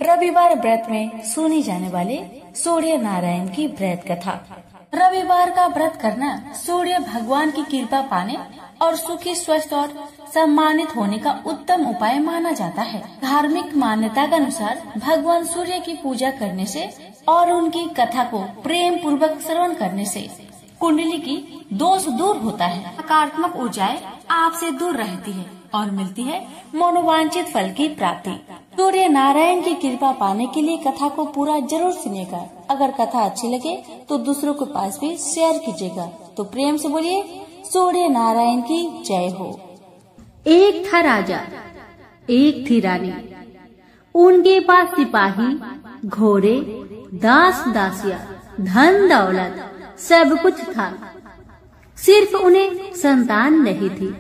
रविवार व्रत में सुनी जाने वाले सूर्य नारायण की व्रत कथा। रविवार का व्रत करना सूर्य भगवान की कृपा पाने और सुखी, स्वस्थ और सम्मानित होने का उत्तम उपाय माना जाता है। धार्मिक मान्यता के अनुसार भगवान सूर्य की पूजा करने से और उनकी कथा को प्रेम पूर्वक श्रवण करने से कुंडली की दोष दूर होता है, नकारात्मक ऊर्जाएं आपसे दूर रहती है और मिलती है मनोवांछित फल की प्राप्ति। सूर्य नारायण की कृपा पाने के लिए कथा को पूरा जरूर सुनिएगा। अगर कथा अच्छी लगे तो दूसरों के पास भी शेयर कीजिएगा। तो प्रेम से बोलिए सूर्य नारायण की जय हो। एक था राजा, एक थी रानी। उनके पास सिपाही, घोड़े, दास दासियां, धन दौलत सब कुछ था। सिर्फ उन्हें संतान नहीं थी।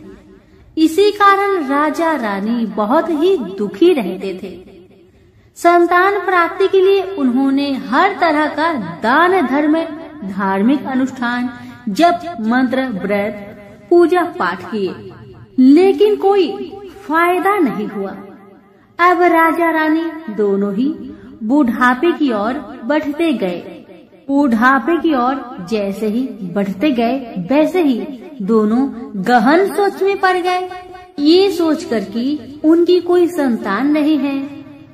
इसी कारण राजा रानी बहुत ही दुखी रहते थे। संतान प्राप्ति के लिए उन्होंने हर तरह का दान धर्म, धार्मिक अनुष्ठान, जप, मंत्र, व्रत, पूजा पाठ किए, लेकिन कोई फायदा नहीं हुआ। अब राजा रानी दोनों ही बुढ़ापे की ओर बढ़ते गए। बुढ़ापे की ओर जैसे ही बढ़ते गए वैसे ही दोनों गहन सोच में पड़ गए। ये सोचकर कि उनकी कोई संतान नहीं है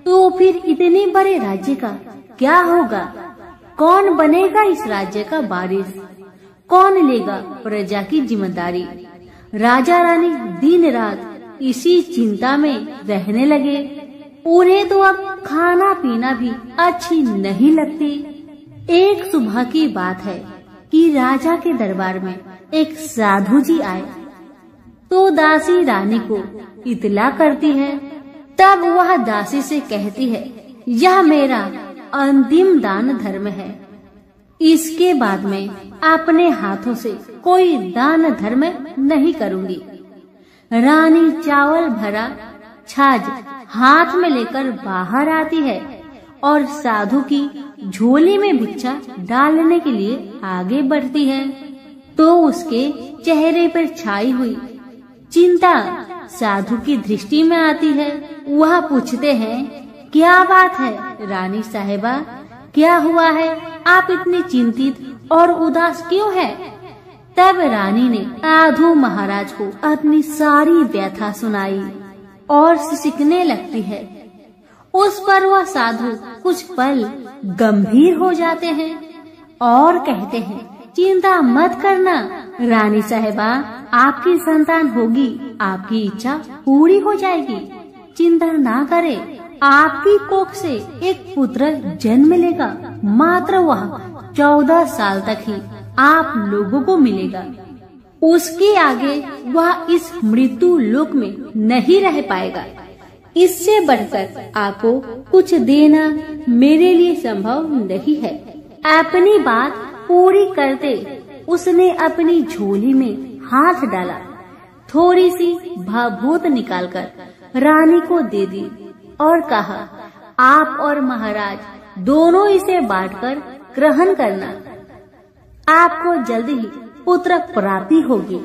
तो फिर इतने बड़े राज्य का क्या होगा? कौन बनेगा इस राज्य का वारिस? कौन लेगा प्रजा की जिम्मेदारी? राजा रानी दिन रात इसी चिंता में रहने लगे। उन्हें तो अब खाना पीना भी अच्छी नहीं लगती। एक सुबह की बात है कि राजा के दरबार में एक साधु जी आए तो दासी रानी को इतला करती है। तब वह दासी से कहती है, यह मेरा अंतिम दान धर्म है। इसके बाद में अपने हाथों से कोई दान धर्म नहीं करूंगी। रानी चावल भरा छाछ हाथ में लेकर बाहर आती है और साधु की झोली में भिक्षा डालने के लिए आगे बढ़ती है तो उसके चेहरे पर छाई हुई चिंता साधु की दृष्टि में आती है। वह पूछते हैं, क्या बात है रानी साहिबा, क्या हुआ है? आप इतनी चिंतित और उदास क्यों हैं? तब रानी ने साधु महाराज को अपनी सारी व्यथा सुनाई और सिसकने लगती है। उस पर वह साधु कुछ पल गंभीर हो जाते हैं और कहते हैं, चिंता मत करना रानी साहिबा, आपकी संतान होगी, आपकी इच्छा पूरी हो जाएगी। चिंता ना करें, आपकी कोख से एक पुत्र जन्म लेगा। मात्र वह 14 साल तक ही आप लोगों को मिलेगा। उसके आगे वह इस मृत्यु लोक में नहीं रह पाएगा। इससे बढ़कर आपको कुछ देना मेरे लिए संभव नहीं है। अपनी बात पूरी करते उसने अपनी झोली में हाथ डाला, थोड़ी सी भभूत निकालकर रानी को दे दी और कहा, आप और महाराज दोनों इसे बांटकर ग्रहण करना। आपको जल्दी ही पुत्र प्राप्ति होगी।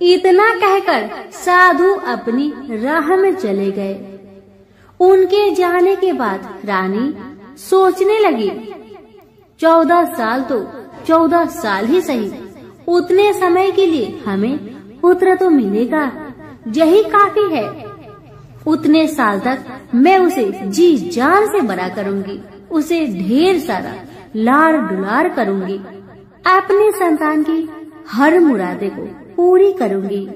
इतना कहकर साधु अपनी राह में चले गए। उनके जाने के बाद रानी सोचने लगी, 14 साल तो 14 साल ही सही, उतने समय के लिए हमें पुत्र तो मिलेगा, यही काफी है। उतने साल तक मैं उसे जी जान से बड़ा करूंगी, उसे ढेर सारा लाड़ दुलार करूंगी, अपनी संतान की हर मुरादे को पूरी करूंगी।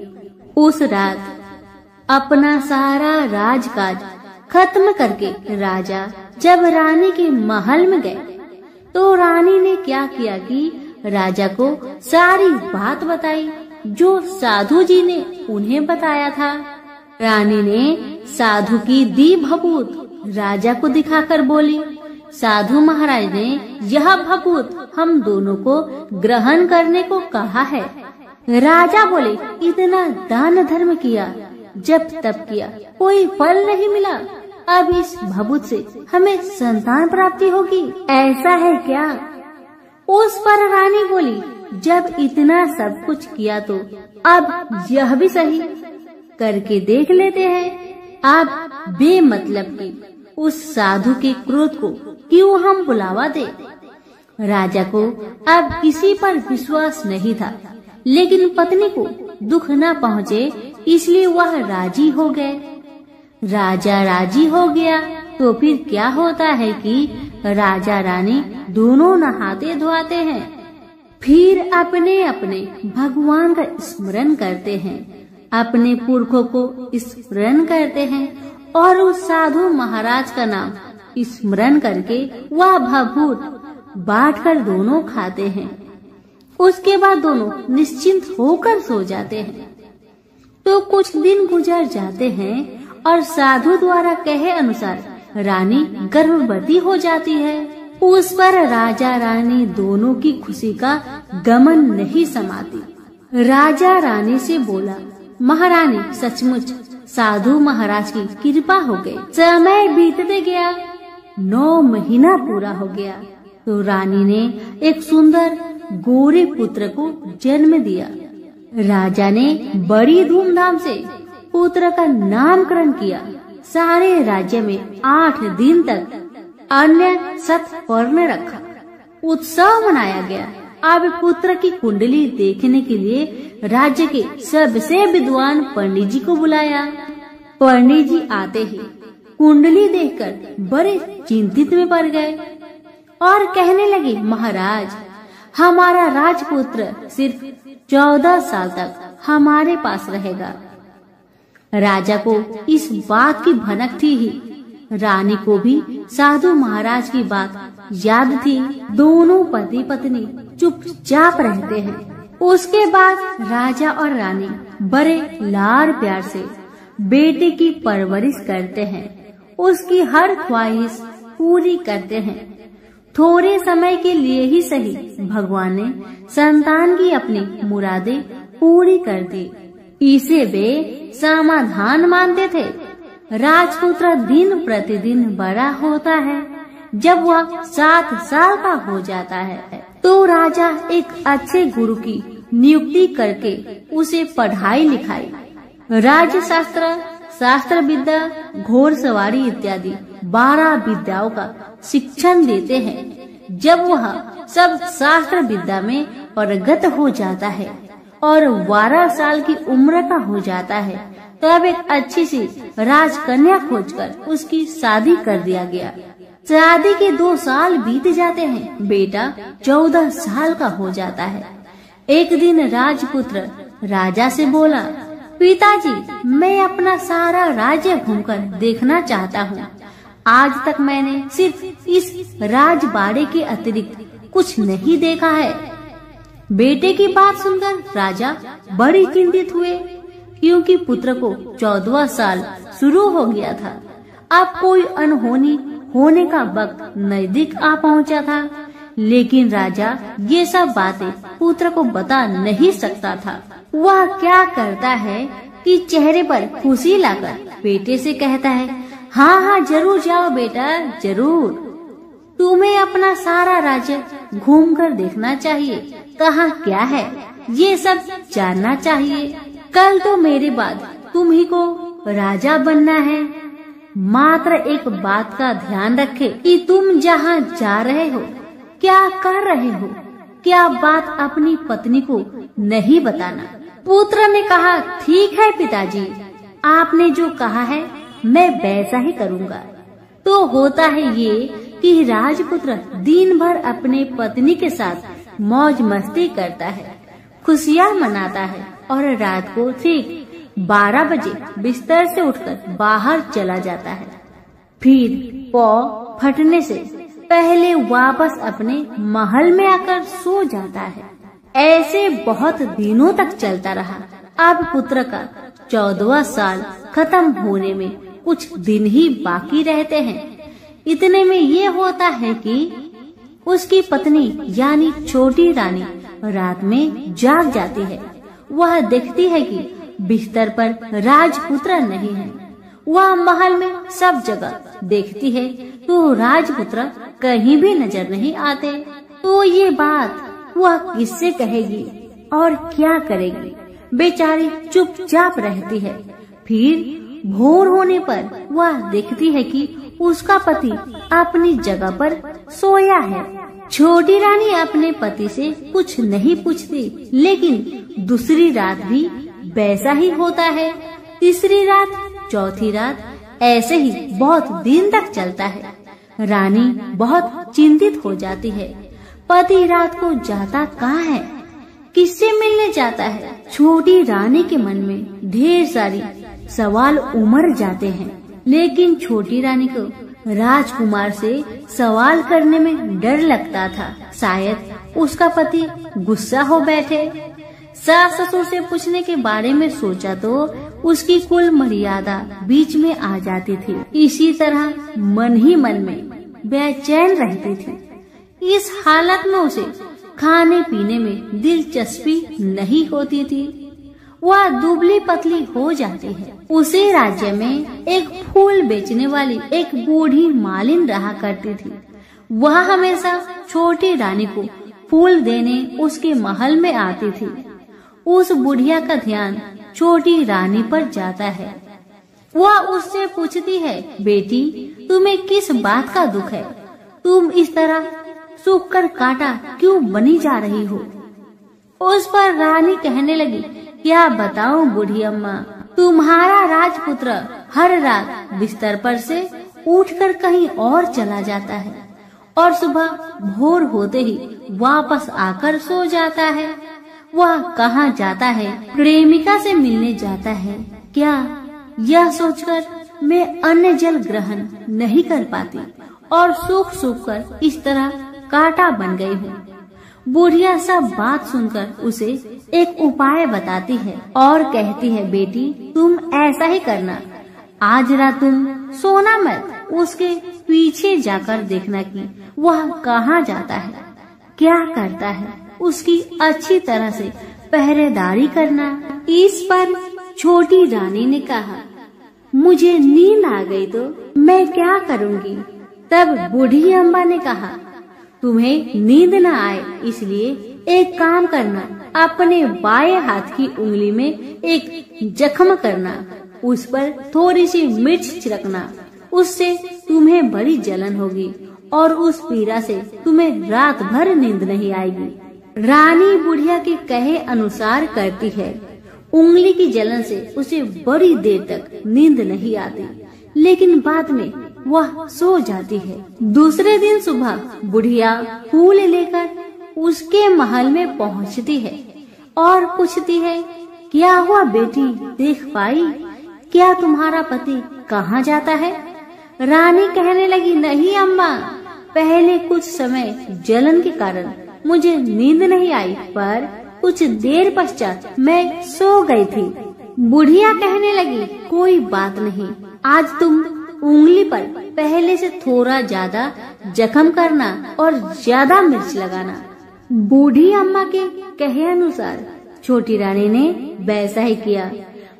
उस रात अपना सारा राजकाज खत्म करके राजा जब रानी के महल में गए तो रानी ने क्या किया कि राजा को सारी बात बताई जो साधु जी ने उन्हें बताया था। रानी ने साधु की दी भभूत राजा को दिखाकर बोली, साधु महाराज ने यह भभूत हम दोनों को ग्रहण करने को कहा है। राजा बोले, इतना दान धर्म किया, जब तब किया, कोई फल नहीं मिला। अब इस भभूत से हमें संतान प्राप्ति होगी, ऐसा है क्या? उस पर रानी बोली, जब इतना सब कुछ किया तो अब यह भी सही करके देख लेते हैं। अब बेमतलब की उस साधु के क्रोध को क्यों हम बुलावा दे। राजा को अब किसी पर विश्वास नहीं था, लेकिन पत्नी को दुख न पहुँचे इसलिए वह राजी हो गए। राजा राजी हो गया तो फिर क्या होता है कि राजा रानी दोनों नहाते धोआते हैं, फिर अपने अपने भगवान का स्मरण करते हैं, अपने पुरखों को स्मरण करते हैं और उस साधु महाराज का नाम स्मरण करके वह भभूत बांटकर दोनों खाते हैं। उसके बाद दोनों निश्चिंत होकर सो जाते हैं। तो कुछ दिन गुजर जाते हैं और साधु द्वारा कहे अनुसार रानी गर्भवती हो जाती है। उस पर राजा रानी दोनों की खुशी का गमन नहीं समाती। राजा रानी से बोला, महारानी सचमुच साधु महाराज की कृपा हो गई। समय बीतते गया, 9 महीना पूरा हो गया तो रानी ने एक सुंदर गोरे पुत्र को जन्म दिया। राजा ने बड़ी धूमधाम से पुत्र का नामकरण किया। सारे राज्य में 8 दिन तक अन्य सत्पर्ण रखा, उत्सव मनाया गया। अब पुत्र की कुंडली देखने के लिए राज्य के सबसे विद्वान पंडित जी को बुलाया। पंडित जी आते ही कुंडली देखकर बड़े चिंतित में पड़ गए और कहने लगे, महाराज हमारा राजपुत्र सिर्फ 14 साल तक हमारे पास रहेगा। राजा को इस बात की भनक थी ही, रानी को भी साधु महाराज की बात याद थी। दोनों पति पत्नी चुपचाप रहते हैं। उसके बाद राजा और रानी बड़े लाड़ प्यार से बेटे की परवरिश करते हैं, उसकी हर ख्वाहिश पूरी करते हैं। थोड़े समय के लिए ही सही भगवान ने संतान की अपनी मुरादें पूरी कर दी। इसे वे समाधान मानते थे। राजपुत्र दिन प्रतिदिन बड़ा होता है। जब वह 7 साल का हो जाता है तो राजा एक अच्छे गुरु की नियुक्ति करके उसे पढ़ाई लिखाई, राज्य शास्त्र, शास्त्र विद्या, घोड़सवारी इत्यादि 12 विद्याओं का शिक्षण देते हैं। जब वह सब शास्त्र विद्या में पारंगत हो जाता है और 12 साल की उम्र का हो जाता है तब एक अच्छी सी राजकन्या खोजकर उसकी शादी कर दिया गया। शादी के 2 साल बीत जाते हैं, बेटा 14 साल का हो जाता है। एक दिन राजपुत्र राजा से बोला, पिताजी मैं अपना सारा राज्य घूमकर देखना चाहता हूँ। आज तक मैंने सिर्फ इस राजबाड़े के अतिरिक्त कुछ नहीं देखा है। बेटे की बात सुनकर राजा बड़ी चिंतित हुए, क्योंकि पुत्र को 14वां साल शुरू हो गया था। अब कोई अनहोनी होने का वक्त नजदीक आ पहुंचा था, लेकिन राजा ये सब बातें पुत्र को बता नहीं सकता था। वह क्या करता है कि चेहरे पर खुशी लाकर बेटे से कहता है, हाँ हाँ जरूर जाओ बेटा, जरूर। तुम्हें अपना सारा राज्य घूमकर देखना चाहिए, कहाँ क्या है ये सब जानना चाहिए। कल तो मेरे बाद तुम्ही को राजा बनना है। मात्र एक बात का ध्यान रखे कि तुम जहाँ जा रहे हो, क्या कर रहे हो, क्या बात अपनी पत्नी को नहीं बताना। पुत्र ने कहा, ठीक है पिताजी, आपने जो कहा है मैं वैसा ही करूँगा। तो होता है ये कि राजपुत्र दिन भर अपने पत्नी के साथ मौज मस्ती करता है, खुशियाँ मनाता है और रात को ठीक 12 बजे बिस्तर से उठकर बाहर चला जाता है। फिर पौ फटने से पहले वापस अपने महल में आकर सो जाता है। ऐसे बहुत दिनों तक चलता रहा। अब पुत्र का 14वां साल खत्म होने में कुछ दिन ही बाकी रहते हैं। इतने में ये होता है कि उसकी पत्नी यानी छोटी रानी रात में जाग जाती है। वह देखती है कि बिस्तर पर राजपुत्र नहीं है। वह महल में सब जगह देखती है तो राजपुत्र कहीं भी नजर नहीं आते। तो ये बात वह किससे कहेगी और क्या करेगी? बेचारी चुपचाप रहती है। फिर भोर होने पर वह देखती है कि उसका पति अपनी जगह पर सोया है। छोटी रानी अपने पति से कुछ नहीं पूछती, लेकिन दूसरी रात भी वैसा ही होता है। तीसरी रात, चौथी रात, ऐसे ही बहुत दिन तक चलता है। रानी बहुत चिंतित हो जाती है। पति रात को जाता कहाँ है, किससे मिलने जाता है? छोटी रानी के मन में ढेर सारी सवाल उमड़ जाते हैं, लेकिन छोटी रानी को राजकुमार से सवाल करने में डर लगता था। शायद उसका पति गुस्सा हो बैठे। सास ससुर से पूछने के बारे में सोचा तो उसकी कुल मर्यादा बीच में आ जाती थी। इसी तरह मन ही मन में बेचैन रहती थी। इस हालत में उसे खाने पीने में दिलचस्पी नहीं होती थी। वह दुबली पतली हो जाती है। उसी राज्य में एक फूल बेचने वाली एक बूढ़ी मालिन रहा करती थी। वह हमेशा छोटी रानी को फूल देने उसके महल में आती थी। उस बुढ़िया का ध्यान छोटी रानी पर जाता है। वह उससे पूछती है, बेटी तुम्हें किस बात का दुख है? तुम इस तरह सूख कर काटा क्यों बनी जा रही हो? उस पर रानी कहने लगी, क्या बताऊं बूढ़ी अम्मा, तुम्हारा राजपुत्र हर रात बिस्तर पर से उठकर कहीं और चला जाता है और सुबह भोर होते ही वापस आकर सो जाता है। वह कहाँ जाता है? प्रेमिका से मिलने जाता है क्या? यह सोचकर मैं अन्न जल ग्रहण नहीं कर पाती और सूख सूख कर इस तरह कांटा बन गई हूँ। बुढ़िया सब बात सुनकर उसे एक उपाय बताती है और कहती है, बेटी तुम ऐसा ही करना, आज रात तुम सोना मत, उसके पीछे जाकर देखना कि वह कहाँ जाता है, क्या करता है, उसकी अच्छी तरह से पहरेदारी करना। इस पर छोटी रानी ने कहा, मुझे नींद आ गई तो मैं क्या करूँगी? तब बूढ़ी अम्मा ने कहा, तुम्हें नींद न आए इसलिए एक काम करना, अपने बाएं हाथ की उंगली में एक जख्म करना, उस पर थोड़ी सी मिर्च छिड़कना, उससे तुम्हें बड़ी जलन होगी और उस पीड़ा से तुम्हें रात भर नींद नहीं आएगी। रानी बुढ़िया के कहे अनुसार करती है। उंगली की जलन से उसे बड़ी देर तक नींद नहीं आती, लेकिन बाद में वह सो जाती है। दूसरे दिन सुबह बुढ़िया फूल लेकर उसके महल में पहुंचती है और पूछती है, क्या हुआ बेटी, देख पाई क्या तुम्हारा पति कहाँ जाता है? रानी कहने लगी, नहीं अम्मा, पहले कुछ समय जलन के कारण मुझे नींद नहीं आई, पर कुछ देर पश्चात मैं सो गई थी। बुढ़िया कहने लगी, कोई बात नहीं, आज तुम उंगली पर पहले से थोड़ा ज्यादा जख्म करना और ज्यादा मिर्च लगाना। बूढ़ी अम्मा के कहे अनुसार छोटी रानी ने वैसा ही किया,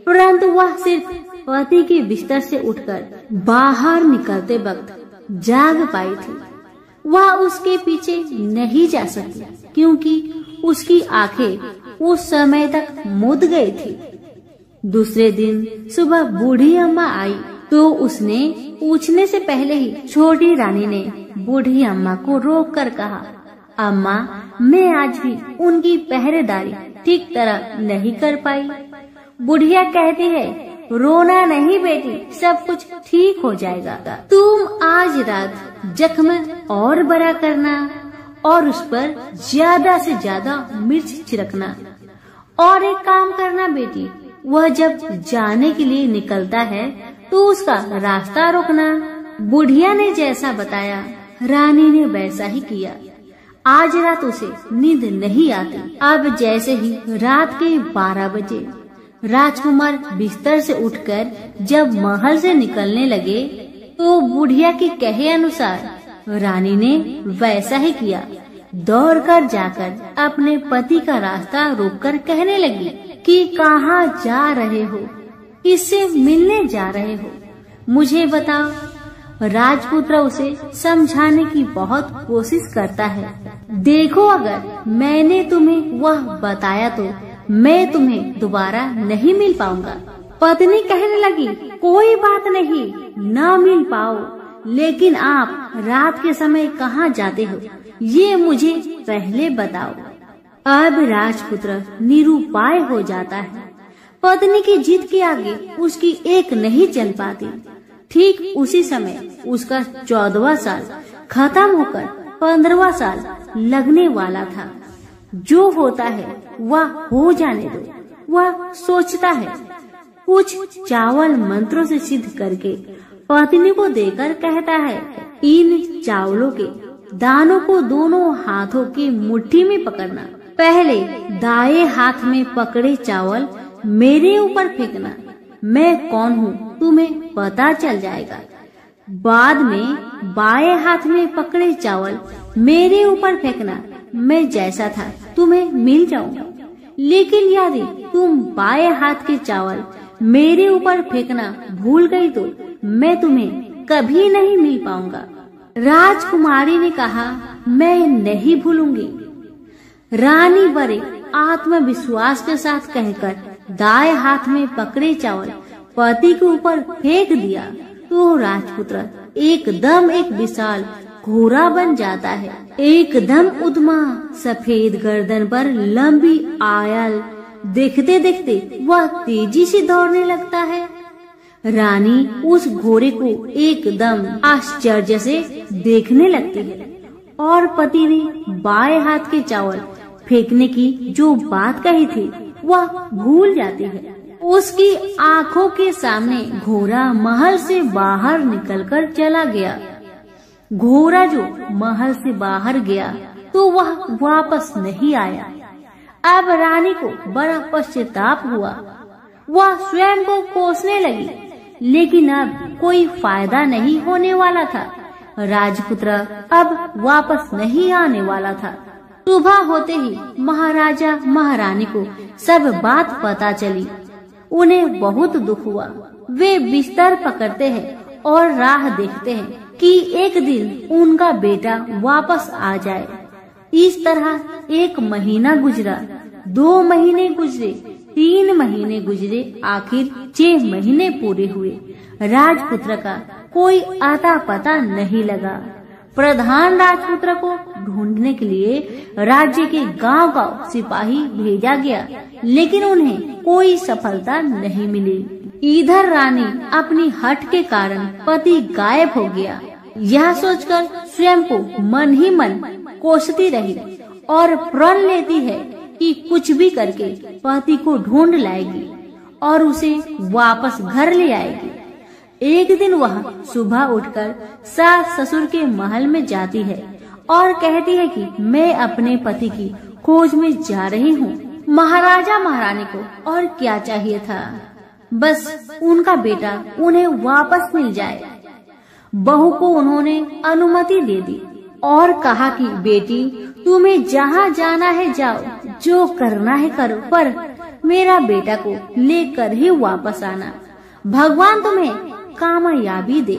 परंतु वह सिर्फ पति के बिस्तर से उठकर बाहर निकलते वक्त जाग पाई थी। वह उसके पीछे नहीं जा सकी क्योंकि उसकी आंखें उस समय तक मुद गई थी। दूसरे दिन सुबह बूढ़ी अम्मा आई तो उसने पूछने से पहले ही छोटी रानी ने बूढ़ी अम्मा को रोककर कहा, अम्मा, मैं आज भी उनकी पहरेदारी ठीक तरह नहीं कर पाई। बुढ़िया कहती है, रोना नहीं बेटी, सब कुछ ठीक हो जाएगा। तुम आज रात जख्म और बड़ा करना और उस पर ज्यादा से ज्यादा मिर्च छिड़कना। और एक काम करना बेटी, वह जब जाने के लिए निकलता है तो उसका रास्ता रोकना। बुढ़िया ने जैसा बताया रानी ने वैसा ही किया। आज रात उसे नींद नहीं आती। अब जैसे ही रात के 12 बजे राजकुमार बिस्तर से उठकर जब महल से निकलने लगे तो बुढ़िया के कहे अनुसार रानी ने वैसा ही किया। दौड़कर जाकर अपने पति का रास्ता रोककर कहने लगी कि कहाँ जा रहे हो, किससे मिलने जा रहे हो, मुझे बताओ। राजपुत्र उसे समझाने की बहुत कोशिश करता है। देखो, अगर मैंने तुम्हें वह बताया तो मैं तुम्हें दोबारा नहीं मिल पाऊंगा। पत्नी कहने लगी, कोई बात नहीं, न मिल पाओ, लेकिन आप रात के समय कहाँ जाते हो ये मुझे पहले बताओ। अब राजपुत्र निरुपाय हो जाता है। पत्नी की जिद के आगे उसकी एक नहीं चल पाती। ठीक उसी समय उसका 14वां साल खत्म होकर 15वां साल लगने वाला था। जो होता है वह हो जाने दो, वह सोचता है। कुछ चावल मंत्रों से सिद्ध करके पत्नी को देकर कहता है, इन चावलों के दानों को दोनों हाथों की मुट्ठी में पकड़ना। पहले दाएं हाथ में पकड़े चावल मेरे ऊपर फेंकना। मैं कौन हूँ तुम्हें पता चल जाएगा। बाद में बाएं हाथ में पकड़े चावल मेरे ऊपर फेंकना। मैं जैसा था तुम्हें मिल जाऊंगा। लेकिन यदि तुम बाएं हाथ के चावल मेरे ऊपर फेंकना भूल गई तो मैं तुम्हें कभी नहीं मिल पाऊंगा। राजकुमारी ने कहा, मैं नहीं भूलूंगी। रानी बड़े आत्मविश्वास के साथ कहकर दाएं हाथ में पकड़े चावल पति के ऊपर फेंक दिया तो राजपुत्र एकदम एक विशाल घोड़ा बन जाता है। एकदम उद्यमा सफेद गर्दन पर लंबी आयल देखते देखते वह तेजी से दौड़ने लगता है। रानी उस घोड़े को एकदम आश्चर्य से देखने लगती है और पति ने बाएं हाथ के चावल फेंकने की जो बात कही थी वह भूल जाती है। उसकी आंखों के सामने घोड़ा महल से बाहर निकलकर चला गया। घोड़ा जो महल से बाहर गया तो वह वापस नहीं आया। अब रानी को बड़ा पश्चाताप हुआ। वह स्वयं को कोसने लगी, लेकिन अब कोई फायदा नहीं होने वाला था। राजपुत्र अब वापस नहीं आने वाला था। सुबह होते ही महाराजा महारानी को सब बात पता चली। उन्हें बहुत दुख हुआ। वे बिस्तर पकड़ते हैं और राह देखते हैं कि एक दिन उनका बेटा वापस आ जाए। इस तरह 1 महीना गुजरा, 2 महीने गुजरे, 3 महीने गुजरे, आखिर 6 महीने पूरे हुए। राजपुत्र का कोई आता पता नहीं लगा। प्रधान राजपुत्र को ढूंढने के लिए राज्य के गांव-गांव सिपाही भेजा गया, लेकिन उन्हें कोई सफलता नहीं मिली। इधर रानी अपनी हठ के कारण पति गायब हो गया। यह सोचकर स्वयं को मन ही मन कोसती रही और प्रण लेती है कि कुछ भी करके पति को ढूंढ लाएगी और उसे वापस घर ले आएगी। एक दिन वह सुबह उठकर सास ससुर के महल में जाती है और कहती है कि मैं अपने पति की खोज में जा रही हूँ। महाराजा महारानी को और क्या चाहिए था, बस उनका बेटा उन्हें वापस मिल जाए। बहू को उन्होंने अनुमति दे दी और कहा कि बेटी तुम्हें जहाँ जाना है जाओ, जो करना है करो, पर मेरा बेटा को लेकर ही वापस आना। भगवान तुम्हें कामयाबी दे।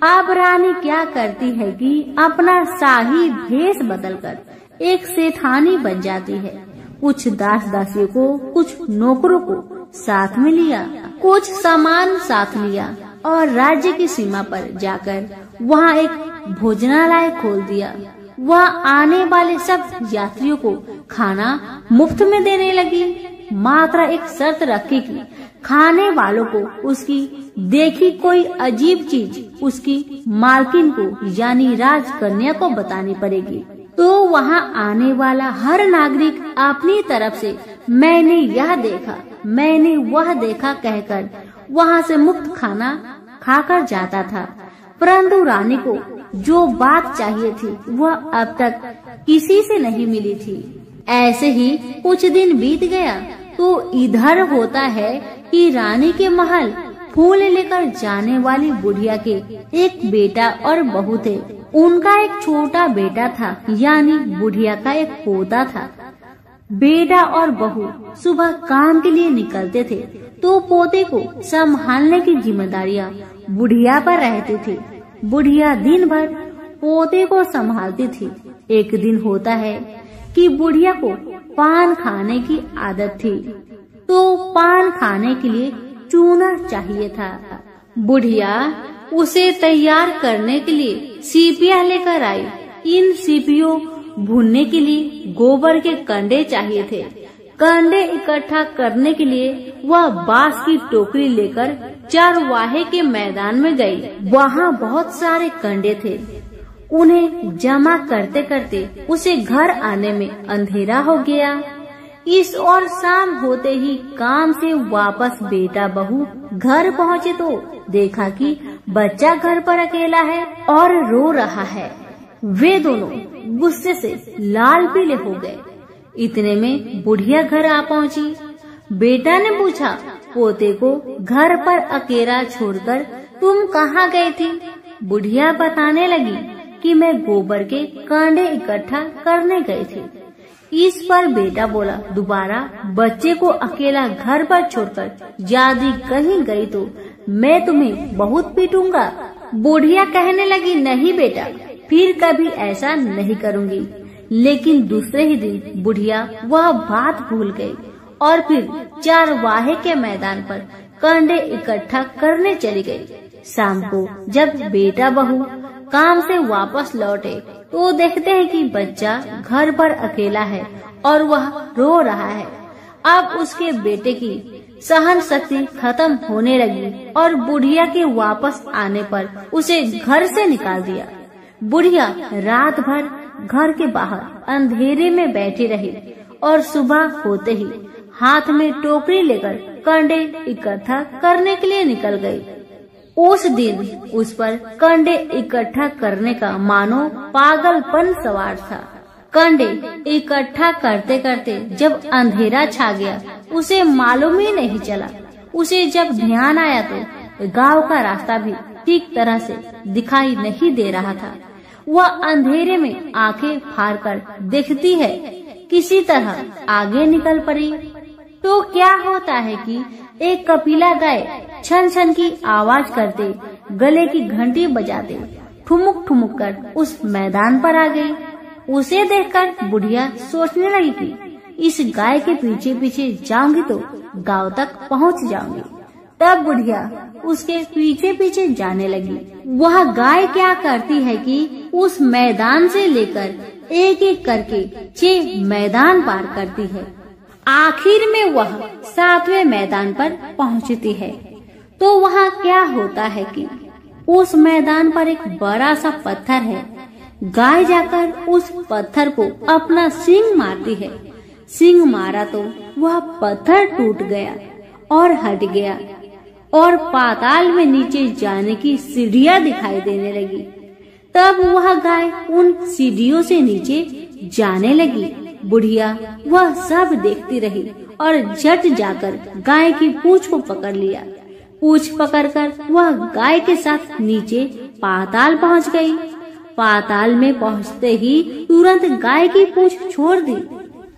अब रानी क्या करती है कि अपना शाही भेष बदलकर एक सेठानी बन जाती है। कुछ दास दासियों को, कुछ नौकरों को साथ में लिया, कुछ सामान साथ लिया और राज्य की सीमा पर जाकर वहाँ एक भोजनालय खोल दिया। वह आने वाले सब यात्रियों को खाना मुफ्त में देने लगी। मात्र एक शर्त रखी कि खाने वालों को उसकी देखी कोई अजीब चीज उसकी मालकिन को यानी राजकन्या को बतानी पड़ेगी। तो वहाँ आने वाला हर नागरिक अपनी तरफ से मैंने यह देखा, मैंने वह देखा कहकर वहाँ से मुफ्त खाना खाकर जाता था। परंतु रानी को जो बात चाहिए थी वह अब तक किसी से नहीं मिली थी। ऐसे ही कुछ दिन बीत गया तो इधर होता है कि रानी के महल फूल लेकर जाने वाली बुढ़िया के एक बेटा और बहू थे। उनका एक छोटा बेटा था, यानी बुढ़िया का एक पोता था। बेटा और बहू सुबह काम के लिए निकलते थे तो पोते को संभालने की जिम्मेदारियां बुढ़िया पर रहती थी। बुढ़िया दिन भर पोते को संभालती थी। एक दिन होता है कि बुढ़िया को पान खाने की आदत थी, तो पान खाने के लिए चूना चाहिए था। बुढ़िया उसे तैयार करने के लिए सीपियाँ लेकर आई। इन सीपियों भूनने के लिए गोबर के कंडे चाहिए थे। कंडे इकट्ठा करने के लिए वह बांस की टोकरी लेकर चरवाहे के मैदान में गई। वहाँ बहुत सारे कंडे थे। उन्हें जमा करते करते उसे घर आने में अंधेरा हो गया। इस और शाम होते ही काम से वापस बेटा बहू घर पहुँचे तो देखा कि बच्चा घर पर अकेला है और रो रहा है। वे दोनों गुस्से से लाल पीले हो गए। इतने में बुढ़िया घर आ पहुँची। बेटा ने पूछा, पोते को घर पर अकेला छोड़कर तुम कहाँ गई थी? बुढ़िया बताने लगी कि मैं गोबर के कांडे इकट्ठा करने गई थी। इस पर बेटा बोला, दोबारा बच्चे को अकेला घर पर छोड़कर यदि कहीं गई तो मैं तुम्हें बहुत पीटूंगा। बुढ़िया कहने लगी, नहीं बेटा, फिर कभी ऐसा नहीं करूंगी। लेकिन दूसरे ही दिन बुढ़िया वह बात भूल गई और फिर चरवाहे के मैदान पर कंडे इकट्ठा करने चली गई। शाम को जब बेटा बहू काम से वापस लौटे तो देखते हैं कि बच्चा घर पर अकेला है और वह रो रहा है। अब उसके बेटे की सहन शक्ति खत्म होने लगी और बुढ़िया के वापस आने पर उसे घर से निकाल दिया। बुढ़िया रात भर घर के बाहर अंधेरे में बैठी रही और सुबह होते ही हाथ में टोकरी लेकर कंडे इकट्ठा करने के लिए निकल गई। उस दिन उस पर कंडे इकट्ठा करने का मानो पागलपन सवार था। कंडे इकट्ठा करते करते जब अंधेरा छा गया उसे मालूम ही नहीं चला। उसे जब ध्यान आया तो गांव का रास्ता भी ठीक तरह से दिखाई नहीं दे रहा था। वह अंधेरे में आंखें फाड़कर देखती है, किसी तरह आगे निकल पड़ी तो क्या होता है कि एक कपिला गाय छन छन की आवाज करते गले की घंटी बजाते ठुमुक ठुमुक कर उस मैदान पर आ गई। उसे देखकर बुढ़िया सोचने लगी कि इस गाय के पीछे पीछे जाऊंगी तो गांव तक पहुंच जाऊंगी। तब बुढ़िया उसके पीछे पीछे जाने लगी। वह गाय क्या करती है कि उस मैदान से लेकर एक एक करके 6 मैदान पार करती है। आखिर में वह 7वें मैदान पर पहुंचती है तो वहाँ क्या होता है कि उस मैदान पर एक बड़ा सा पत्थर है। गाय जाकर उस पत्थर को अपना सींग मारती है। सींग मारा तो वह पत्थर टूट गया और हट गया और पाताल में नीचे जाने की सीढ़ियाँ दिखाई देने लगी। तब वह गाय उन सीढ़ियों से नीचे जाने लगी। बुढ़िया वह सब देखती रही और झट जाकर गाय की पूंछ को पकड़ लिया। पूंछ पकड़कर वह गाय के साथ नीचे पाताल पहुंच गई। पाताल में पहुंचते ही तुरंत गाय की पूंछ छोड़ दी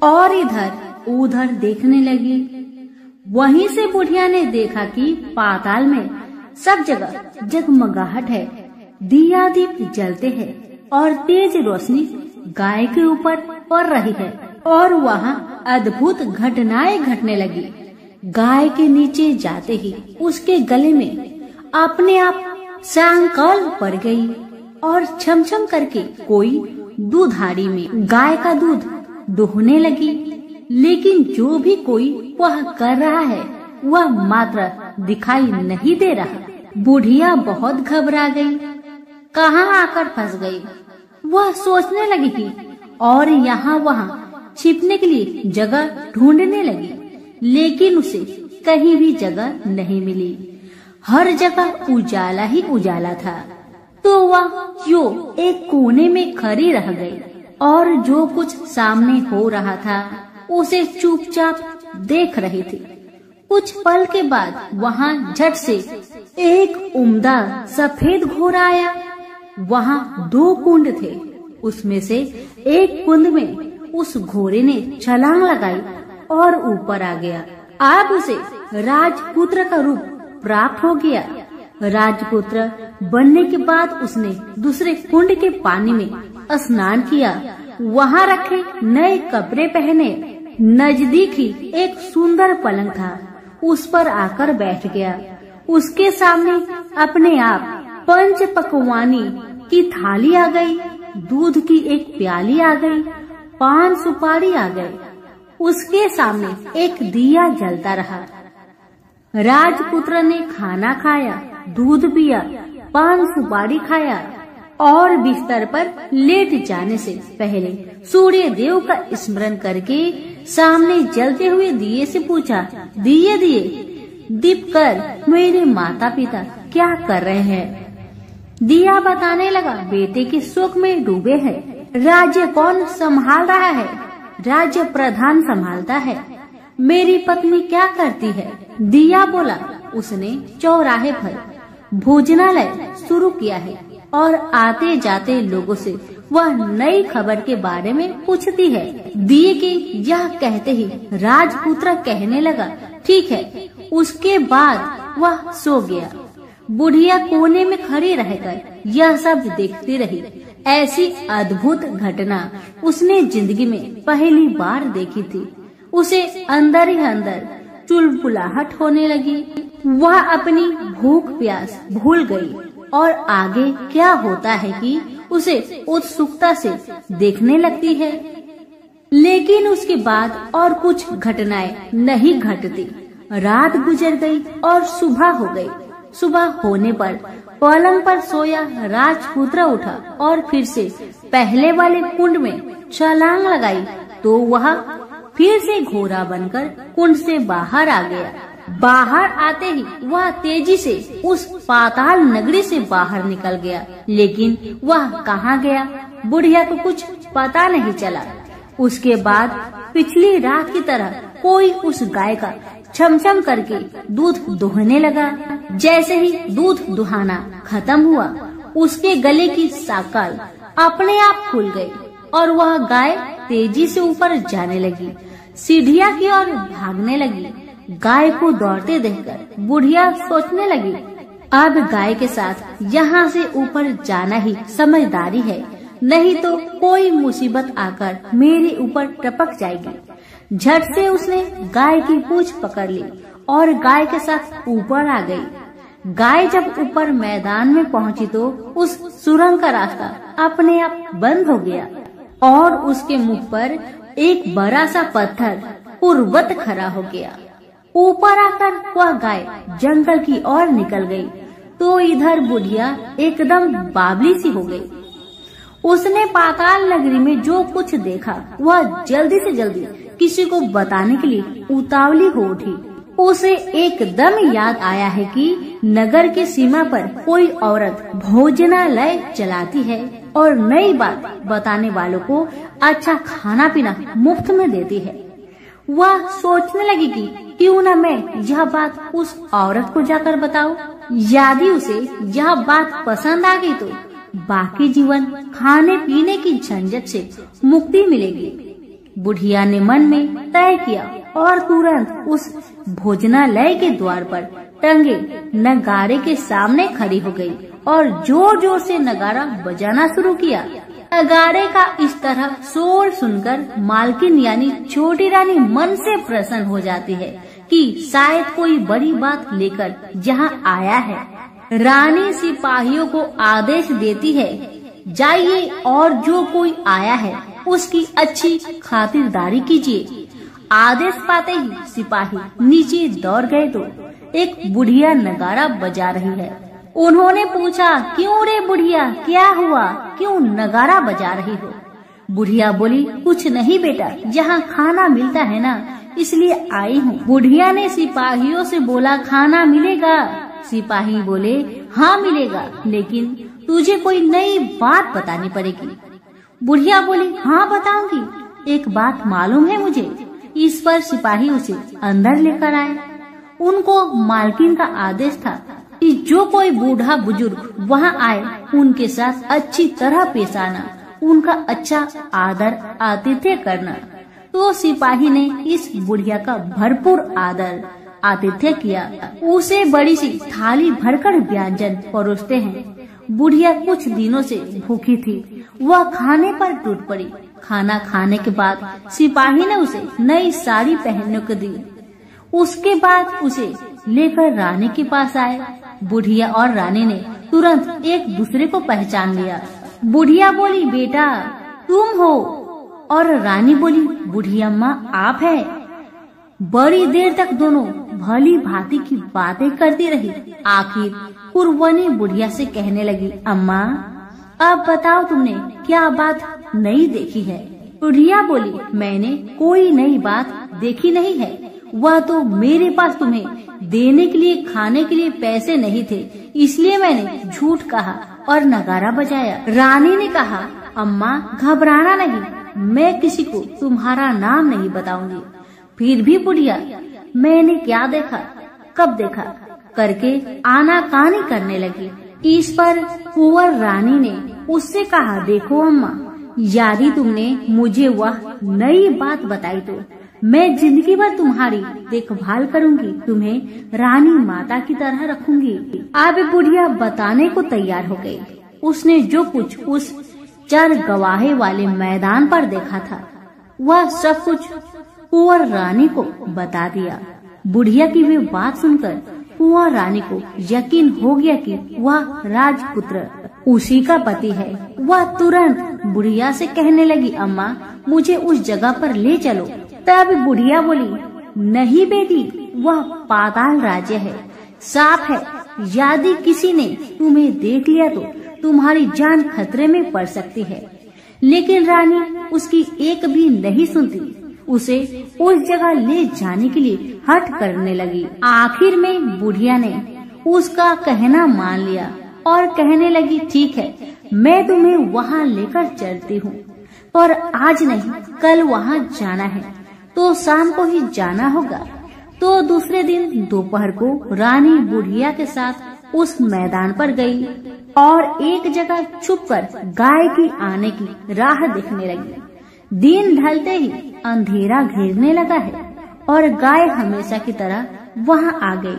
और इधर उधर देखने लगी। वहीं से बुढ़िया ने देखा कि पाताल में सब जगह जगमगाहट है, दिया दीप जलते हैं और तेज रोशनी गाय के ऊपर पड़ रही है और वहाँ अद्भुत घटनाएं घटने लगी। गाय के नीचे जाते ही उसके गले में अपने आप सांकल पड़ गई और छमछम करके कोई दूधाड़ी में गाय का दूध दोहने लगी। लेकिन जो भी कोई वह कर रहा है वह मात्र दिखाई नहीं दे रहा। बुढ़िया बहुत घबरा गई, कहाँ आकर फंस गई। वह सोचने लगी कि और यहाँ वहाँ छिपने के लिए जगह ढूंढने लगी, लेकिन उसे कहीं भी जगह नहीं मिली। हर जगह उजाला ही उजाला था। तो वह जो एक कोने में खड़ी रह गई और जो कुछ सामने हो रहा था उसे चुपचाप देख रही थी। कुछ पल के बाद वहाँ झट से एक उम्दा सफेद घोड़ा आया। वहाँ 2 कुंड थे। उसमें से एक कुंड में उस घोड़े ने छलांग लगाई और ऊपर आ गया। अब उसे राजपुत्र का रूप प्राप्त हो गया। राजपुत्र बनने के बाद उसने दूसरे कुंड के पानी में स्नान किया। वहाँ रखे नए कपड़े पहने। नजदीक ही एक सुंदर पलंग था, उस पर आकर बैठ गया। उसके सामने अपने आप 5 पकवानी की थाली आ गई, दूध की एक प्याली आ गई, पान सुपारी आ गए। उसके सामने एक दिया जलता रहा। राजपुत्र ने खाना खाया, दूध पिया, पान सुपारी खाया और बिस्तर पर लेट जाने से पहले सूर्य देव का स्मरण करके सामने जलते हुए दिए से पूछा, दिए दीप कर मेरे माता पिता क्या कर रहे हैं? दिया बताने लगा, बेटे के शोक में डूबे हैं। राज्य कौन संभाल रहा है? राज्य प्रधान संभालता है। मेरी पत्नी क्या करती है? दिया बोला, उसने चौराहे पर भोजनालय शुरू किया है और आते जाते लोगों से वह नई खबर के बारे में पूछती है। दिए के यह कहते ही राजपुत्र कहने लगा, ठीक है। उसके बाद वह सो गया। बुढ़िया कोने में खड़ी रहकर यह सब देखती रही। ऐसी अद्भुत घटना उसने जिंदगी में पहली बार देखी थी। उसे अंदर ही अंदर चुलबुलाहट होने लगी। वह अपनी भूख प्यास भूल गई और आगे क्या होता है कि उसे उत्सुकता से देखने लगती है। लेकिन उसके बाद और कुछ घटनाएं नहीं घटती। रात गुजर गई और सुबह हो गई। सुबह होने पर पलंग पर सोया राजपुत्र उठा और फिर से पहले वाले कुंड में छलांग लगाई तो वह फिर से घोड़ा बनकर कुंड से बाहर आ गया। बाहर आते ही वह तेजी से उस पाताल नगरी से बाहर निकल गया। लेकिन वह कहाँ गया, बुढ़िया को कुछ पता नहीं चला। उसके बाद पिछली रात की तरह कोई उस गाय का छमछम करके दूध दुहने लगा। जैसे ही दूध दुहाना खत्म हुआ, उसके गले की साकल अपने आप खुल गई और वह गाय तेजी से ऊपर जाने लगी, सीढ़ियाँ की ओर भागने लगी। गाय को दौड़ते देखकर बुढ़िया सोचने लगी, अब गाय के साथ यहाँ से ऊपर जाना ही समझदारी है, नहीं तो कोई मुसीबत आकर मेरे ऊपर टपक जाएगी। झट से उसने गाय की पूंछ पकड़ ली और गाय के साथ ऊपर आ गई। गाय जब ऊपर मैदान में पहुंची तो उस सुरंग का रास्ता अपने आप बंद हो गया और उसके मुख पर एक बड़ा सा पत्थर पूर्ववत खड़ा हो गया। ऊपर आकर वह गाय जंगल की ओर निकल गई तो इधर बुढ़िया एकदम बावली सी हो गई। उसने पाताल नगरी में जो कुछ देखा वह जल्दी से जल्दी किसी को बताने के लिए उतावली हो उठी। उसे एकदम याद आया है कि नगर की सीमा पर कोई औरत भोजनालय चलाती है और नई बात बताने वालों को अच्छा खाना पीना मुफ्त में देती है। वह सोचने लगी कि क्यों न मैं यह बात उस औरत को जाकर बताऊं। यदि उसे यह बात पसंद आ गई तो बाकी जीवन खाने पीने की झंझट से मुक्ति मिलेगी। बुढ़िया ने मन में तय किया और तुरंत उस भोजनालय के द्वार पर टंगे नगाड़े के सामने खड़ी हो गई और जोर जोर से नगाड़ा बजाना शुरू किया। नगाड़े का इस तरह शोर सुनकर मालकिन यानी छोटी रानी मन से प्रसन्न हो जाती है कि शायद कोई बड़ी बात लेकर यहाँ आया है। रानी सिपाहियों को आदेश देती है, जाइए और जो कोई आया है उसकी अच्छी खातिरदारी कीजिए। आदेश पाते ही सिपाही नीचे दौड़ गए तो एक बुढ़िया नगाड़ा बजा रही है। उन्होंने पूछा, क्यों रे बुढ़िया, क्या हुआ, क्यों नगाड़ा बजा रही हो? बुढ़िया बोली, कुछ नहीं बेटा, यहाँ खाना मिलता है ना, इसलिए आई हूँ। बुढ़िया ने सिपाहियों से बोला, खाना मिलेगा? सिपाही बोले, हाँ मिलेगा, लेकिन तुझे कोई नई बात बतानी पड़ेगी। बुढ़िया बोली, हाँ बताऊंगी, एक बात मालूम है मुझे। इस पर सिपाही उसे अंदर लेकर आए। उनको मालकिन का आदेश था कि जो कोई बूढ़ा बुजुर्ग वहाँ आए उनके साथ अच्छी तरह पेश आना, उनका अच्छा आदर आतिथ्य करना। तो सिपाही ने इस बुढ़िया का भरपूर आदर आतिथ्य किया। उसे बड़ी सी थाली भरकर व्यंजन परोसते हैं। बुढ़िया कुछ दिनों से भूखी थी, वह खाने पर टूट पड़ी। खाना खाने के बाद सिपाही ने उसे नई साड़ी पहनने को दी। उसके बाद उसे लेकर रानी के पास आए। बुढ़िया और रानी ने तुरंत एक दूसरे को पहचान लिया। बुढ़िया बोली, बेटा तुम हो? और रानी बोली, बूढ़ी अम्मा आप है। बड़ी देर तक दोनों भली भांति की बातें करती रही। आखिर पुरवनी बुढ़िया से कहने लगी, अम्मा अब बताओ तुमने क्या बात नई देखी है? बुढ़िया बोली, मैंने कोई नई बात देखी नहीं है, वह तो मेरे पास तुम्हें देने के लिए खाने के लिए पैसे नहीं थे, इसलिए मैंने झूठ कहा और नगारा बजाया। रानी ने कहा, अम्मा घबराना नहीं, मैं किसी को तुम्हारा नाम नहीं बताऊंगी। फिर भी बुढ़िया मैंने क्या देखा, कब देखा करके आनाकानी करने लगी। इस पर कुंवर रानी ने उससे कहा, देखो अम्मा, यदि तुमने मुझे वह नई बात बताई तो मैं जिंदगी भर तुम्हारी देखभाल करूंगी, तुम्हें रानी माता की तरह रखूंगी। अब बुढ़िया बताने को तैयार हो गई। उसने जो कुछ उस चर गवाहे वाले मैदान पर देखा था वह सब कुछ कुंवर रानी को बता दिया। बुढ़िया की वे बात सुनकर कुंवर रानी को यकीन हो गया कि वह राजपुत्र उसी का पति है। वह तुरंत बुढ़िया से कहने लगी, अम्मा मुझे उस जगह पर ले चलो। तब बुढ़िया बोली, नहीं बेटी, वह पाताल राज्य है, साफ है, यदि किसी ने तुम्हें देख लिया तो तुम्हारी जान खतरे में पड़ सकती है। लेकिन रानी उसकी एक भी नहीं सुनती, उसे उस जगह ले जाने के लिए हठ करने लगी। आखिर में बुढ़िया ने उसका कहना मान लिया और कहने लगी, ठीक है, मैं तुम्हें वहाँ लेकर चलती हूँ, पर आज नहीं कल वहाँ जाना है, तो शाम को ही जाना होगा। तो दूसरे दिन दोपहर को रानी बुढ़िया के साथ उस मैदान पर गई और एक जगह छुपकर गाय की आने की राह देखने लगी। दिन ढलते ही अंधेरा घेरने लगा है और गाय हमेशा की तरह वहां आ गई।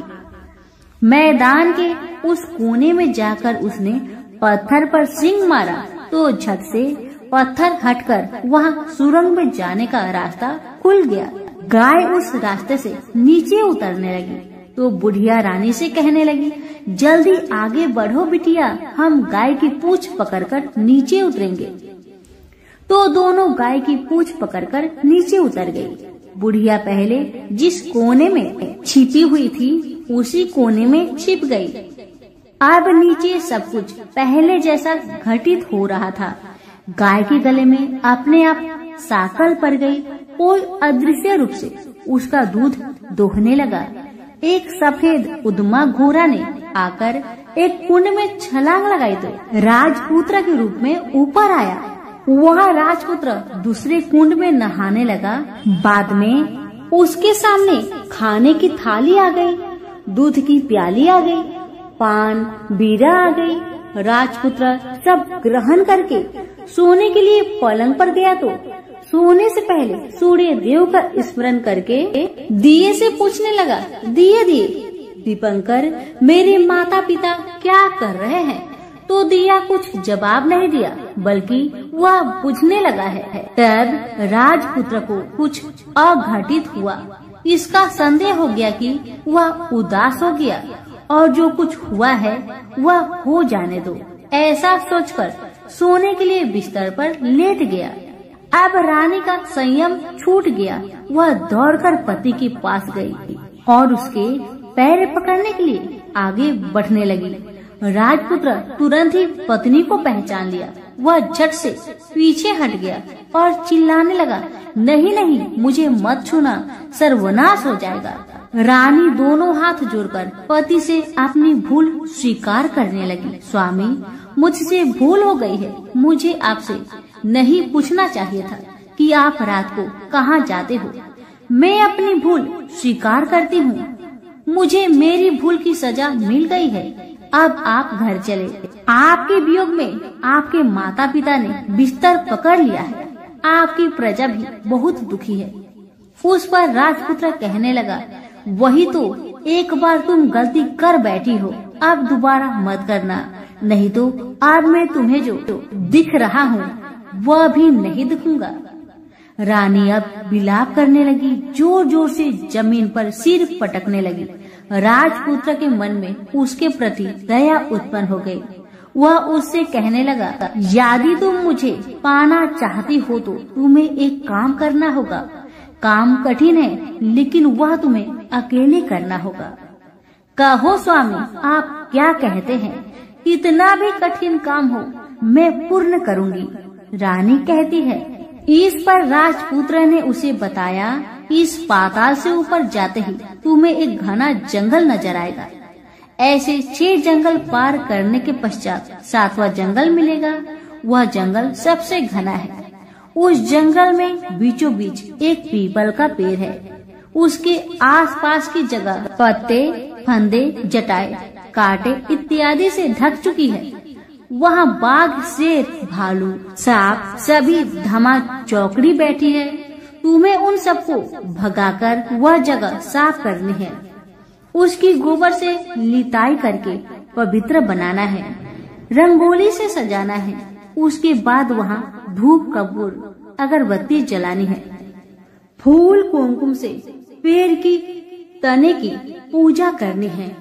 मैदान के उस कोने में जाकर उसने पत्थर पर सींग मारा तो झट से पत्थर हटकर वहां सुरंग में जाने का रास्ता खुल गया। गाय उस रास्ते से नीचे उतरने लगी तो बुढ़िया रानी से कहने लगी, जल्दी आगे बढ़ो बिटिया, हम गाय की पूंछ पकड़कर नीचे उतरेंगे। तो दोनों गाय की पूंछ पकड़कर नीचे उतर गई। बुढ़िया पहले जिस कोने में छिपी हुई थी उसी कोने में छिप गई। अब नीचे सब कुछ पहले जैसा घटित हो रहा था। गाय के गले में अपने आप साकल पड़ गई। कोई अदृश्य रूप से उसका दूध दोहने लगा। एक सफेद उद्मा घोड़ा ने आकर एक कुंड में छलांग लगाई तो राजपुत्र के रूप में ऊपर आया। वह राजपुत्र दूसरे कुंड में नहाने लगा। बाद में उसके सामने खाने की थाली आ गई, दूध की प्याली आ गई, पान बीड़ा आ गई। राजपुत्र सब ग्रहण करके सोने के लिए पलंग पर गया तो सोने से पहले सूर्य देव का स्मरण करके दिए से पूछने लगा, दिए दिए दीपंकर, मेरे माता पिता क्या कर रहे हैं? तो दिया कुछ जवाब नहीं दिया, बल्कि वह बुझने लगा है। तब राजपुत्र को कुछ अघटित हुआ। इसका संदेह हो गया कि वह उदास हो गया और जो कुछ हुआ है वह हो जाने दो। ऐसा सोचकर सोने के लिए बिस्तर पर लेट गया। अब रानी का संयम छूट गया। वह दौड़कर पति के पास गई और उसके पैर पकड़ने के लिए आगे बढ़ने लगी। राजपुत्र तुरंत ही पत्नी को पहचान लिया। वह झट से पीछे हट गया और चिल्लाने लगा, नहीं नहीं, मुझे मत छूना, सर्वनाश हो जाएगा। रानी दोनों हाथ जोड़कर पति से अपनी भूल स्वीकार करने लगी। स्वामी, मुझसे भूल हो गई है। मुझे आपसे नहीं पूछना चाहिए था कि आप रात को कहाँ जाते हो। मैं अपनी भूल स्वीकार करती हूँ। मुझे मेरी भूल की सजा मिल गई है। अब आप घर चले। आपके वियोग में आपके माता पिता ने बिस्तर पकड़ लिया है। आपकी प्रजा भी बहुत दुखी है। उस पर राजपुत्र कहने लगा, वही तो, एक बार तुम गलती कर बैठी हो, अब दोबारा मत करना, नहीं तो अब मैं तुम्हें जो दिख रहा हूँ वह भी नहीं दिखूंगा। रानी अब विलाप करने लगी, जोर जोर से जमीन पर सिर पटकने लगी। राजपुत्र के मन में उसके प्रति दया उत्पन्न हो गई। वह उससे कहने लगा, यदि तुम मुझे पाना चाहती हो तो तुम्हें एक काम करना होगा। काम कठिन है, लेकिन वह तुम्हें अकेले करना होगा। कहो स्वामी, आप क्या कहते हैं? कितना भी कठिन काम हो मैं पूर्ण करूंगी। रानी कहती है। इस पर राजपुत्र ने उसे बताया, इस पाताल से ऊपर जाते ही तुम्हें एक घना जंगल नजर आएगा। ऐसे 6 जंगल पार करने के पश्चात 7वां जंगल मिलेगा। वह जंगल सबसे घना है। उस जंगल में बीचों बीच एक पीपल का पेड़ है। उसके आसपास की जगह पत्ते, फंदे, जटाएं, कांटे इत्यादि से ढक चुकी है। वहाँ बाघ, शेर, भालू, सांप सभी धमा चौकड़ी बैठी है। तुम्हें उन सबको भगाकर वह जगह साफ करनी है। उसकी गोबर से लिताई करके पवित्र बनाना है। रंगोली से सजाना है। उसके बाद वहाँ धूप, कपूर, अगरबत्ती जलानी है। फूल, कुमकुम से पेड़ की तने की पूजा करनी है।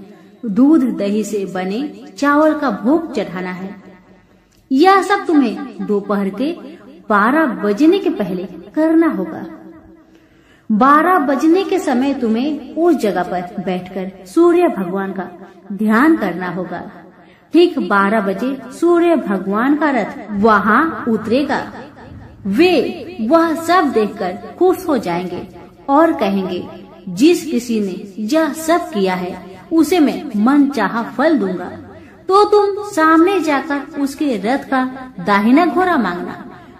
दूध, दही से बने चावल का भोग चढ़ाना है। यह सब तुम्हें दोपहर के 12 बजने के पहले करना होगा। 12 बजने के समय तुम्हें उस जगह पर बैठकर सूर्य भगवान का ध्यान करना होगा। ठीक 12 बजे सूर्य भगवान का रथ वहाँ उतरेगा। वे वह सब देखकर खुश हो जाएंगे और कहेंगे, जिस किसी ने यह सब किया है उसे मैं मनचाहा फल दूंगा। तो तुम सामने जाकर उसके रथ का दाहिना घोड़ा मांगना,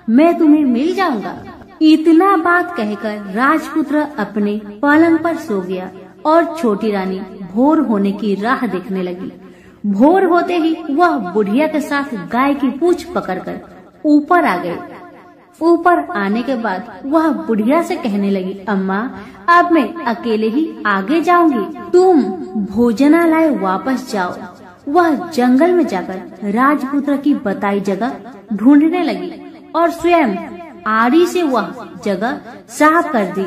मैं तुम्हें मिल जाऊंगा। इतना बात कहकर राजपुत्र अपने पलंग पर सो गया और छोटी रानी भोर होने की राह देखने लगी। भोर होते ही वह बुढ़िया के साथ गाय की पूंछ पकड़कर ऊपर आ गई। ऊपर आने के बाद वह बुढ़िया से कहने लगी, अम्मा, अब मैं अकेले ही आगे जाऊंगी, तुम भोजनालय वापस जाओ। वह जंगल में जाकर राजपुत्र की बताई जगह ढूंढने लगी और स्वयं आरी से वह जगह साफ कर दी।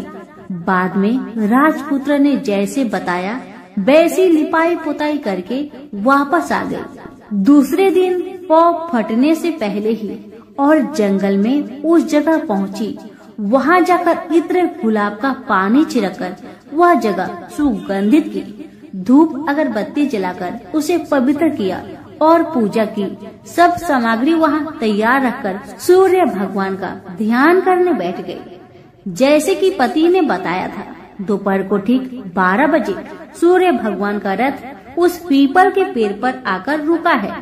बाद में राजपुत्र ने जैसे बताया वैसी लिपाई पुताई करके वापस आ गई। दूसरे दिन पौ फटने से पहले ही और जंगल में उस जगह पहुंची। वहां जाकर इत्र गुलाब का पानी छिड़ककर वह जगह सुगंधित की। धूप अगरबत्ती जलाकर उसे पवित्र किया और पूजा की। सब सामग्री वहाँ तैयार रखकर सूर्य भगवान का ध्यान करने बैठ गई। जैसे कि पति ने बताया था, दोपहर को ठीक 12 बजे सूर्य भगवान का रथ उस पीपल के पेड़ पर आकर रुका है।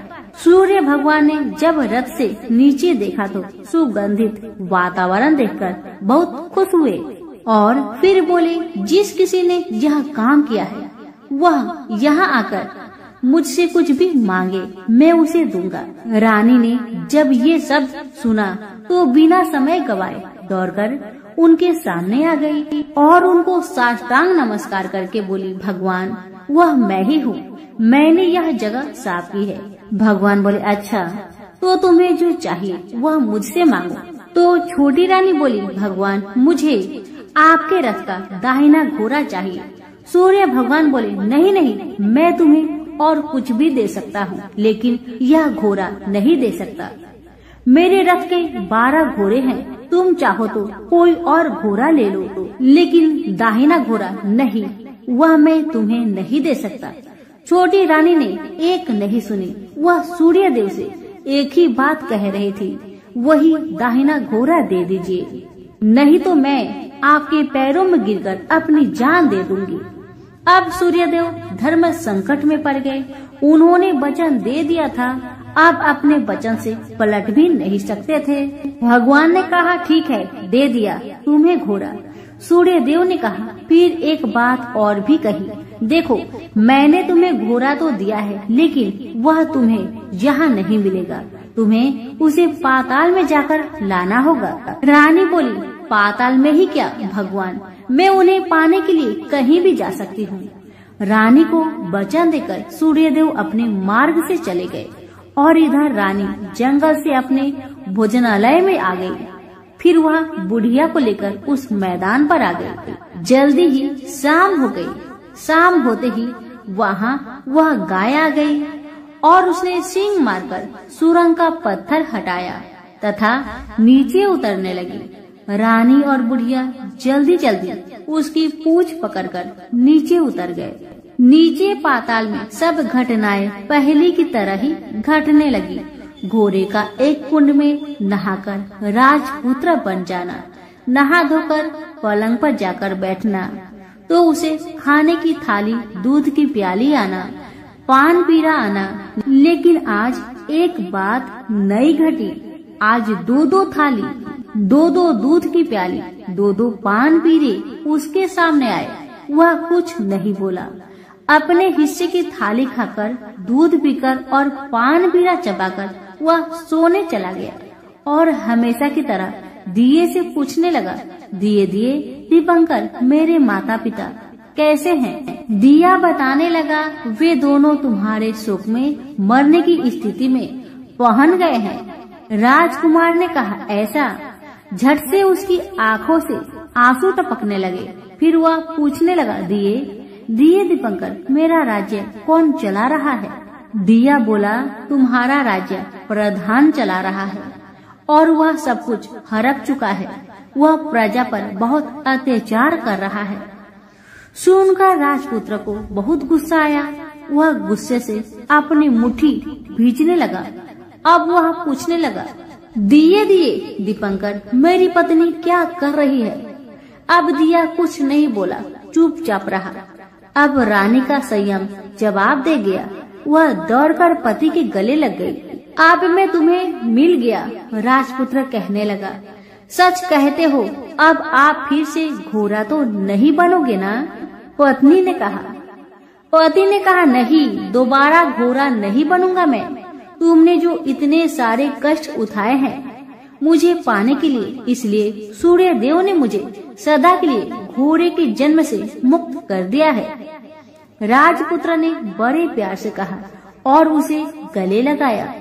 सूर्य भगवान ने जब रथ से नीचे देखा तो सुगंधित वातावरण देखकर बहुत खुश हुए और फिर बोले, जिस किसी ने यह काम किया है वह यहाँ आकर मुझसे कुछ भी मांगे, मैं उसे दूंगा। रानी ने जब ये सब सुना तो बिना समय गवाए दौड़कर उनके सामने आ गई और उनको साष्टांग नमस्कार करके बोली, भगवान, वह मैं ही हूँ, मैंने यह जगह साफ की है। भगवान बोले, अच्छा, तो तुम्हें जो चाहिए वह मुझसे मांगो। तो छोटी रानी बोली, भगवान, मुझे आपके रथ का दाहिना घोड़ा चाहिए। सूर्य भगवान बोले, नहीं नहीं, मैं तुम्हें और कुछ भी दे सकता हूँ, लेकिन यह घोड़ा नहीं दे सकता। मेरे रथ के 12 घोड़े हैं, तुम चाहो तो कोई और घोड़ा ले लो, लेकिन दाहिना घोड़ा नहीं, वह मैं तुम्हें नहीं दे सकता। छोटी रानी ने एक नहीं सुनी। वह सूर्य देव से एक ही बात कह रही थी, वही दाहिना घोड़ा दे दीजिए, नहीं तो मैं आपके पैरों में गिरकर अपनी जान दे दूंगी। अब सूर्यदेव धर्म संकट में पड़ गए। उन्होंने वचन दे दिया था, अब अपने वचन से पलट भी नहीं सकते थे। भगवान ने कहा, ठीक है, दे दिया तुम्हें घोड़ा। सूर्यदेव ने कहा, फिर एक बात और भी कही, देखो, मैंने तुम्हें घोड़ा तो दिया है, लेकिन वह तुम्हें यहाँ नहीं मिलेगा, तुम्हें उसे पाताल में जाकर लाना होगा। रानी बोली, पाताल में ही क्या भगवान, मैं उन्हें पाने के लिए कहीं भी जा सकती हूँ। रानी को वचन देकर सूर्यदेव अपने मार्ग से चले गए और इधर रानी जंगल से अपने भोजनालय में आ गई। फिर वह बुढ़िया को लेकर उस मैदान पर आ गई। जल्दी ही शाम हो गई। शाम होते ही वहाँ वह गाय आ गई और उसने सींग मारकर सुरंग का पत्थर हटाया तथा नीचे उतरने लगी। रानी और बुढ़िया जल्दी जल्दी उसकी पूंछ पकड़कर नीचे उतर गए। नीचे पाताल में सब घटनाएं पहले की तरह ही घटने लगी। घोड़े का एक कुंड में नहाकर राजपुत्र बन जाना, नहा धोकर पलंग पर जाकर बैठना, तो उसे खाने की थाली, दूध की प्याली आना, पान पीरा आना। लेकिन आज एक बात नई घटी। आज 2-2 थाली, 2-2 दूध की प्याली, 2-2 पान पीरे उसके सामने आए। वह कुछ नहीं बोला। अपने हिस्से की थाली खाकर, दूध पीकर और पान पीरा चबाकर वह सोने चला गया और हमेशा की तरह दिए से पूछने लगा, दिए दिए दीपंकर, मेरे माता पिता कैसे हैं? दिया बताने लगा, वे दोनों तुम्हारे शोक में मरने की स्थिति में पहुंच गए हैं। राजकुमार ने कहा, ऐसा? झट से उसकी आंखों से आंसू टपकने लगे। फिर वह पूछने लगा, दिए दिए दीपंकर, मेरा राज्य कौन चला रहा है? दिया बोला, तुम्हारा राज्य प्रधान चला रहा है और वह सब कुछ हड़प चुका है। वह प्रजा पर बहुत अत्याचार कर रहा है। सुनकर राजपुत्र को बहुत गुस्सा आया। वह गुस्से से अपनी मुट्ठी भींचने लगा। अब वह पूछने लगा, दिए दिए दीपंकर, मेरी पत्नी क्या कर रही है? अब दिया कुछ नहीं बोला, चुपचाप रहा। अब रानी का संयम जवाब दे गया। वह दौड़कर पति के गले लग गई। अब मैं तुम्हें मिल गया, राजपुत्र कहने लगा। सच कहते हो, अब आप फिर से घोड़ा तो नहीं बनोगे ना? पत्नी ने कहा। पति ने कहा, नहीं, दोबारा घोड़ा नहीं बनूंगा मैं। तुमने जो इतने सारे कष्ट उठाए हैं मुझे पाने के लिए, इसलिए सूर्य देव ने मुझे सदा के लिए घोड़े के जन्म से मुक्त कर दिया है। राजपुत्र ने बड़े प्यार से कहा और उसे गले लगाया।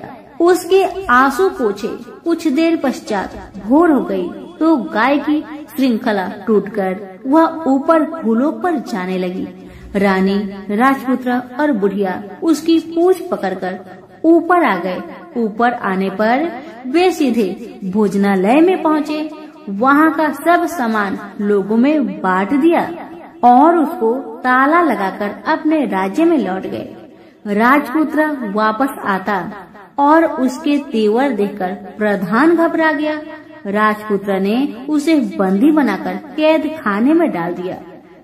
उसके आंसू पोंछे। कुछ देर पश्चात भोर हो गई तो गाय की श्रृंखला टूटकर वह ऊपर फूलों पर जाने लगी। रानी, राजपुत्र और बुढ़िया उसकी पूंछ पकड़कर ऊपर आ गए। ऊपर आने पर वे सीधे भोजनालय में पहुँचे। वहाँ का सब सामान लोगों में बांट दिया और उसको ताला लगाकर अपने राज्य में लौट गए। राजपुत्र वापस आता और उसके तेवर देखकर प्रधान घबरा गया। राजपुत्र ने उसे बंदी बनाकर कैद खाने में डाल दिया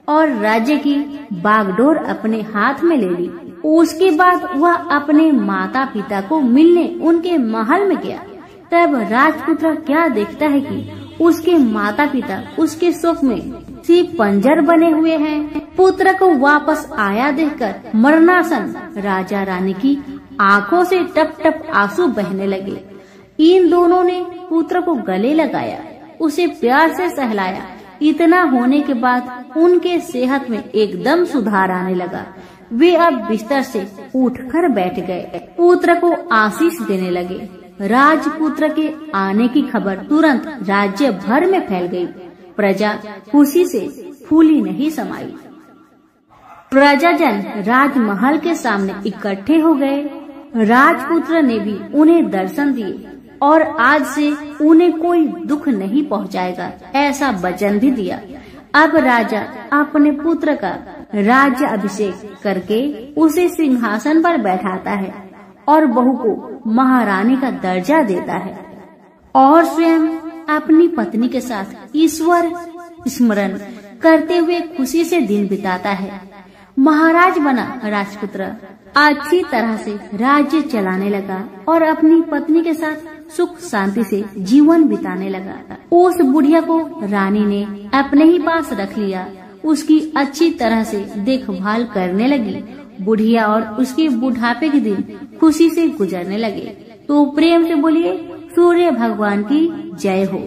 और राज्य की बागडोर अपने हाथ में ले ली। उसके बाद वह अपने माता पिता को मिलने उनके महल में गया। तब राजपुत्र क्या देखता है कि उसके माता पिता उसके शोक में सिर्फ पंजर बने हुए हैं। पुत्र को वापस आया देखकर मरणासन राजा रानी की आंखों से टप टप आंसू बहने लगे। इन दोनों ने पुत्र को गले लगाया, उसे प्यार से सहलाया। इतना होने के बाद उनके सेहत में एकदम सुधार आने लगा। वे अब बिस्तर से उठकर बैठ गए। पुत्र को आशीष देने लगे। राजपुत्र के आने की खबर तुरंत राज्य भर में फैल गई। प्रजा खुशी से फूली नहीं समाई। प्रजाजन राजमहल के सामने इकट्ठे हो गए। राजपुत्र ने भी उन्हें दर्शन दिए और आज से उन्हें कोई दुख नहीं पहुंचाएगा, ऐसा वचन भी दिया। अब राजा अपने पुत्र का राज्य अभिषेक करके उसे सिंहासन पर बैठाता है और बहू को महारानी का दर्जा देता है और स्वयं अपनी पत्नी के साथ ईश्वर स्मरण करते हुए खुशी से दिन बिताता है। महाराज बना राजपुत्र अच्छी तरह से राज्य चलाने लगा और अपनी पत्नी के साथ सुख शांति से जीवन बिताने लगा। उस बुढ़िया को रानी ने अपने ही पास रख लिया। उसकी अच्छी तरह से देखभाल करने लगी। बुढ़िया और उसके बुढ़ापे के दिन खुशी से गुजरने लगे। तो प्रेम से बोलिए, सूर्य भगवान की जय हो।